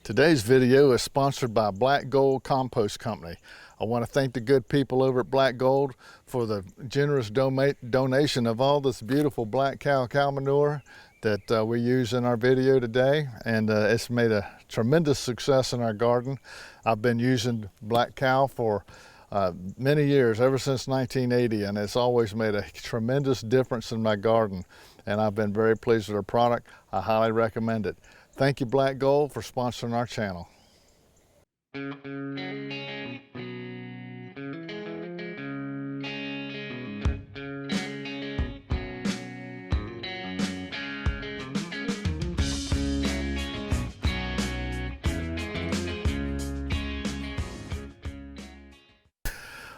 Today's video is sponsored by Black Gold Compost Company. I want to thank the good people over at Black Gold for the generous donation of all this beautiful black cow manure that we use in our video today, and it's made a tremendous success in our garden. I've been using black cow for many years, ever since 1980, and it's always made a tremendous difference in my garden, and I've been very pleased with our product. I highly recommend it. Thank you, Black Gold, for sponsoring our channel.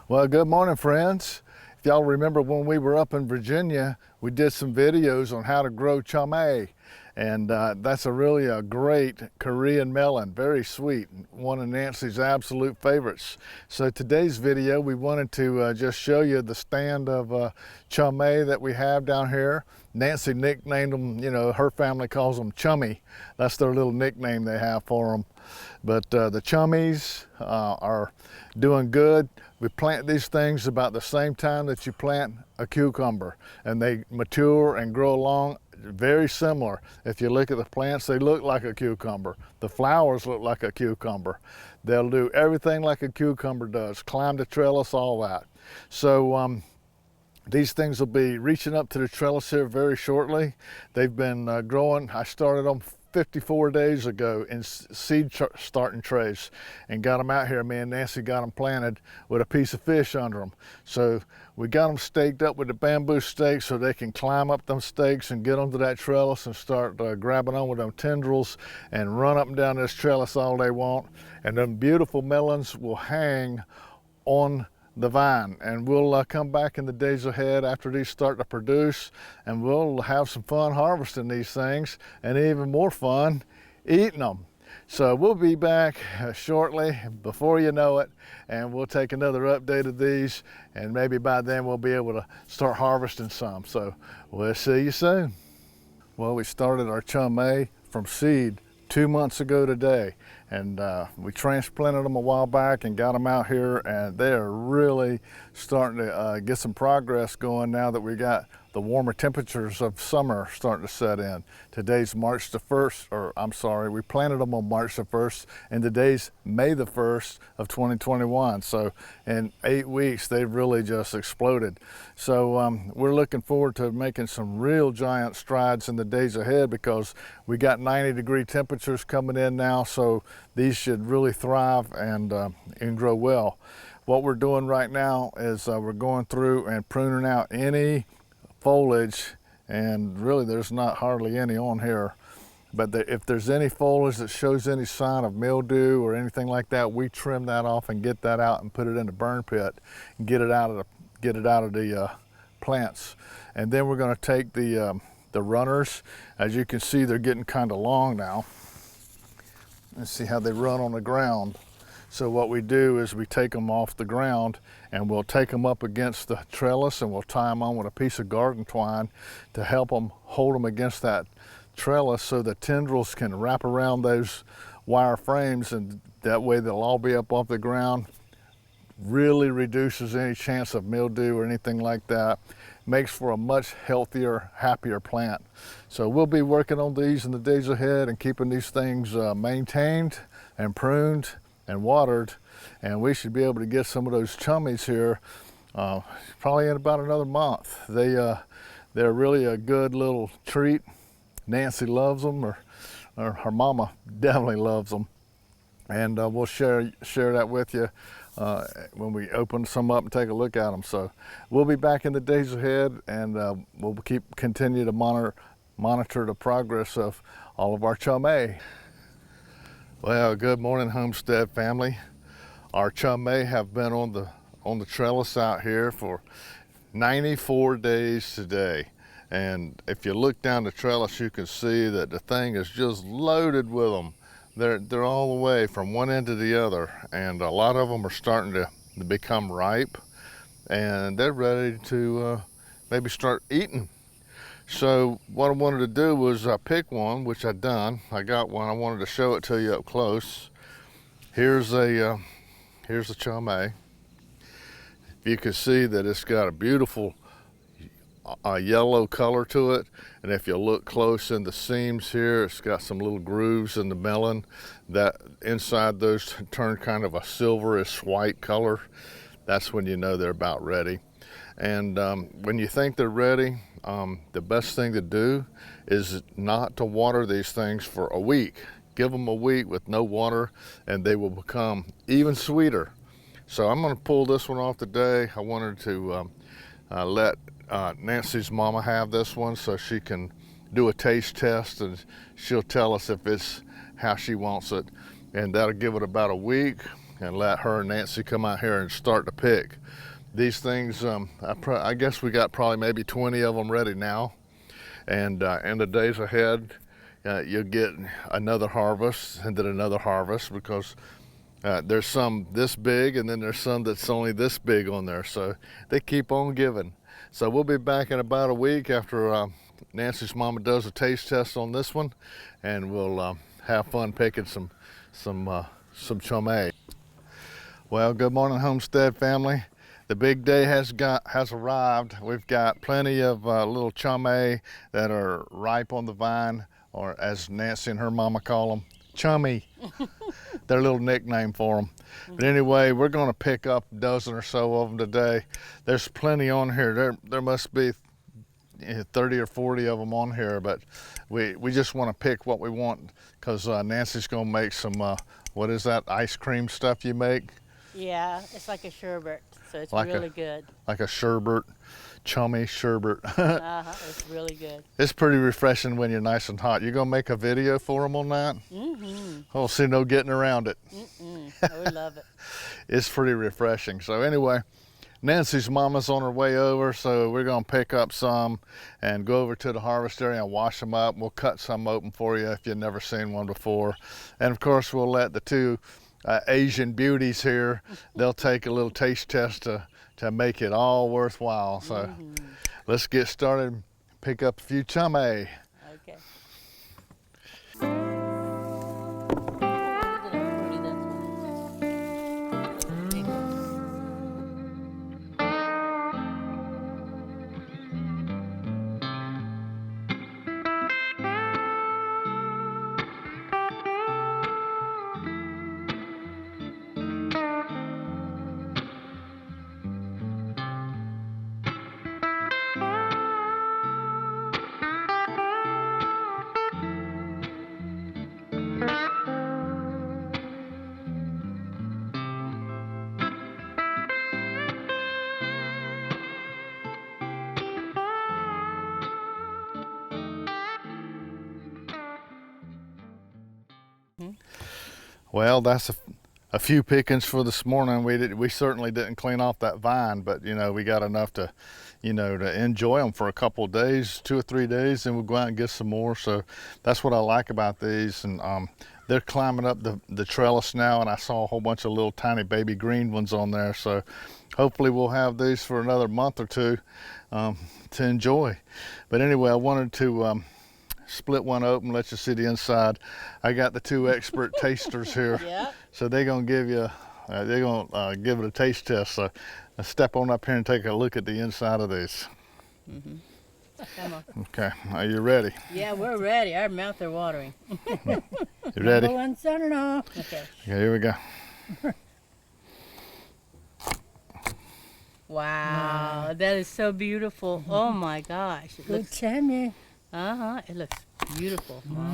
Well, good morning, friends. If y'all remember when we were up in Virginia, we did some videos on how to grow chame. And that's really a great Korean melon, very sweet, one of Nancy's absolute favorites. So today's video, we wanted to just show you the stand of chame that we have down here. Nancy nicknamed them, you know, her family calls them chummy. That's their little nickname they have for them. But the chummies are doing good. We plant these things about the same time that you plant a cucumber, and they mature and grow along very similar. If you look at the plants, they look like a cucumber. The flowers look like a cucumber. They'll do everything like a cucumber does, climb the trellis, all that. So these things will be reaching up to the trellis here very shortly. They've been growing. I started them 54 days ago in seed starting trays and got them out here. Me and Nancy got them planted with a piece of fish under them. So we got them staked up with the bamboo stakes so they can climb up them stakes and get onto that trellis and start grabbing on with them tendrils and run up and down this trellis all they want. And them beautiful melons will hang on the vine, and we'll come back in the days ahead after these start to produce, and we'll have some fun harvesting these things, and even more fun eating them. So we'll be back shortly, before you know it, and we'll take another update of these, and maybe by then we'll be able to start harvesting some. So we'll see you soon. Well, we started our chame from seed 2 months ago today, and we transplanted them a while back and got them out here, and they are really starting to get some progress going now that we got the warmer temperatures of summer starting to set in. Today's March the 1st, or I'm sorry, we planted them on March the 1st, and today's May the 1st of 2021. So in 8 weeks, they've really just exploded. So we're looking forward to making some real giant strides in the days ahead, because we got 90-degree temperatures coming in now, so these should really thrive and grow well. What we're doing right now is we're going through and pruning out any foliage, and really there's not hardly any on here, but if there's any foliage that shows any sign of mildew or anything like that, we trim that off and get that out and put it in the burn pit and get it out of the plants. And then we're going to take the runners. As you can see, they're getting kind of long now. Let's see how they run on the ground. So what we do is we take them off the ground, and we'll take them up against the trellis, and we'll tie them on with a piece of garden twine to help them hold them against that trellis, so the tendrils can wrap around those wire frames, and that way they'll all be up off the ground. Really reduces any chance of mildew or anything like that. Makes for a much healthier, happier plant. So we'll be working on these in the days ahead and keeping these things maintained and pruned and watered, and we should be able to get some of those chummies here probably in about another month. They're really a good little treat. Nancy loves them, or her mama definitely loves them, and we'll share that with you when we open some up and take a look at them. So we'll be back in the days ahead, and we'll continue to monitor the progress of all of our chame. Well, good morning, Homestead family. Our chame have been on the trellis out here for 94 days today. And if you look down the trellis, you can see that the thing is just loaded with them. They're all the way from one end to the other, and a lot of them are starting to become ripe, and they're ready to maybe start eating. So what I wanted to do was pick one, which I done. I got one. I wanted to show it to you up close. Here's a chame. You can see that it's got a beautiful yellow color to it, and if you look close in the seams here, it's got some little grooves in the melon that inside those turn kind of a silverish white color. That's when you know they're about ready. And when you think they're ready, the best thing to do is not to water these things for a week. Give them a week with no water and they will become even sweeter. So I'm going to pull this one off today. I wanted to let Nancy's mama have this one so she can do a taste test, and she'll tell us if it's how she wants it. And that'll give it about a week and let her and Nancy come out here and start to pick. These things, I guess we got probably maybe 20 of them ready now. And in the days ahead, you'll get another harvest and then another harvest, because there's some this big and then there's some that's only this big on there. So they keep on giving. So we'll be back in about a week after Nancy's mama does a taste test on this one, and we'll have fun picking some chame. Well, good morning, Homestead family. The big day has arrived. We've got plenty of little chame that are ripe on the vine, or as Nancy and her mama call them, chummy. Their little nickname for them. But anyway, we're going to pick up a dozen or so of them today. There's plenty on here. There must be 30 or 40 of them on here, but we just want to pick what we want, because Nancy's going to make some, what is that ice cream stuff you make? Yeah, it's like a sherbet, so it's like really good. Like a sherbet, chummy sherbet. It's really good. It's pretty refreshing when you're nice and hot. You gonna make a video for them on that? Oh, see, no getting around it. I would love it. It's pretty refreshing. So anyway, Nancy's mama's on her way over, so we're gonna pick up some and go over to the harvest area and wash them up. We'll cut some open for you if you've never seen one before. And of course, we'll let the two Asian beauties here, they'll take a little taste test to make it all worthwhile. So let's get started, pick up a few chame. Okay. Well, that's a few pickings for this morning. We certainly didn't clean off that vine, but you know, we got enough to, you know, to enjoy them for a couple of days, 2 or 3 days, and we'll go out and get some more. So that's what I like about these. And they're climbing up the trellis now, and I saw a whole bunch of little tiny baby green ones on there. So hopefully we'll have these for another month or two to enjoy. But anyway, I wanted to split one open, let you see the inside. I got the two expert tasters here, so they're gonna give you, give it a taste test. So let's step on up here and take a look at the inside of these. Come on. Okay, are you ready? Yeah, we're ready. Our mouths are watering. You ready? Okay. Here we go. Wow, that is so beautiful. Oh my gosh. It looks chame. It looks beautiful. Oh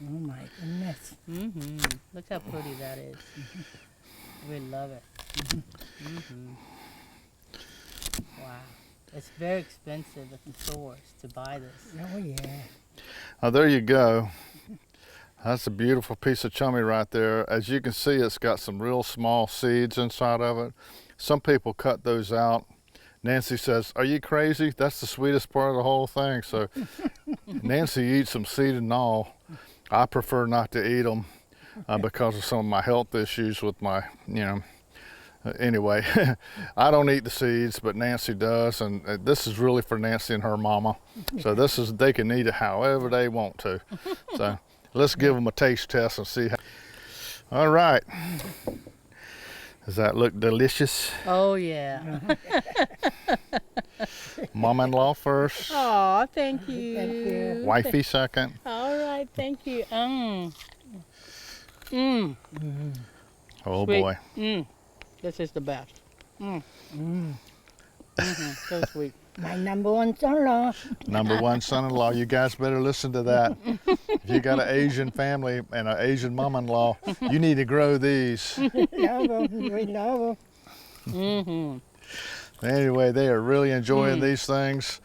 my goodness. Look how pretty that is. We love it. Wow. It's very expensive at the stores to buy this. Oh yeah. Oh, there you go. That's a beautiful piece of chame right there. As you can see, it's got some real small seeds inside of it. Some people cut those out. Nancy says, "Are you crazy? That's the sweetest part of the whole thing." So Nancy eats them seed and all. I prefer not to eat them because of some of my health issues with my, Anyway, I don't eat the seeds, but Nancy does, and this is really for Nancy and her mama. So they can eat it however they want to. So let's give them a taste test and see how. All right. Does that look delicious? Oh, yeah. Mom-in-law first. Oh, thank you. Wifey second. All right, thank you. Oh Sweet. boy. This is the best. So sweet. My number one son-in-law. Number one son-in-law. You guys better listen to that. If you got an Asian family and an Asian mom-in-law, you need to grow these. Love 'em. We love 'em. Anyway, they are really enjoying these things.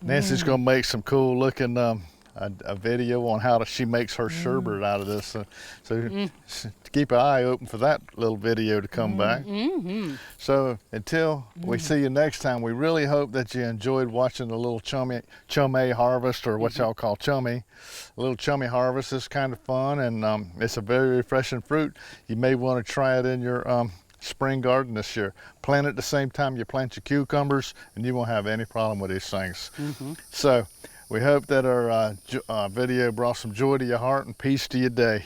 Nancy's gonna make some cool looking a video on how she makes her sherbet out of this. So keep an eye open for that little video to come back. So until we see you next time, we really hope that you enjoyed watching the little chame harvest, or what y'all call chame. A little chame harvest is kind of fun, and it's a very refreshing fruit. You may want to try it in your spring garden this year. Plant it at the same time you plant your cucumbers, and you won't have any problem with these things. So we hope that our video brought some joy to your heart and peace to your day.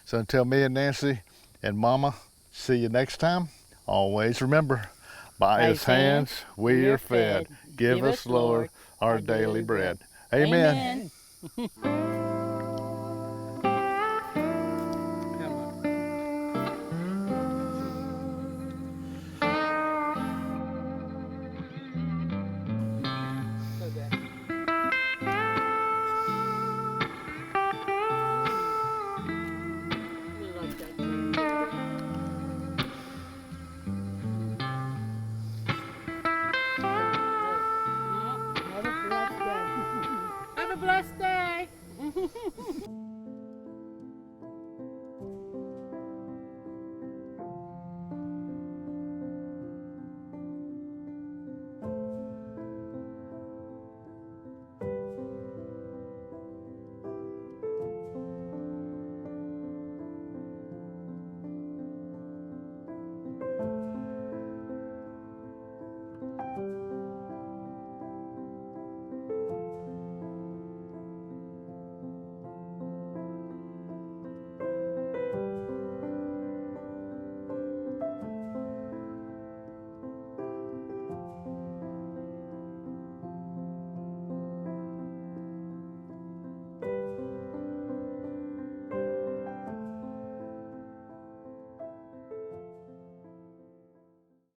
So until me and Nancy and Mama see you next time, always remember, by His hands we are fed. Give us, Lord, our daily bread. Amen. Amen.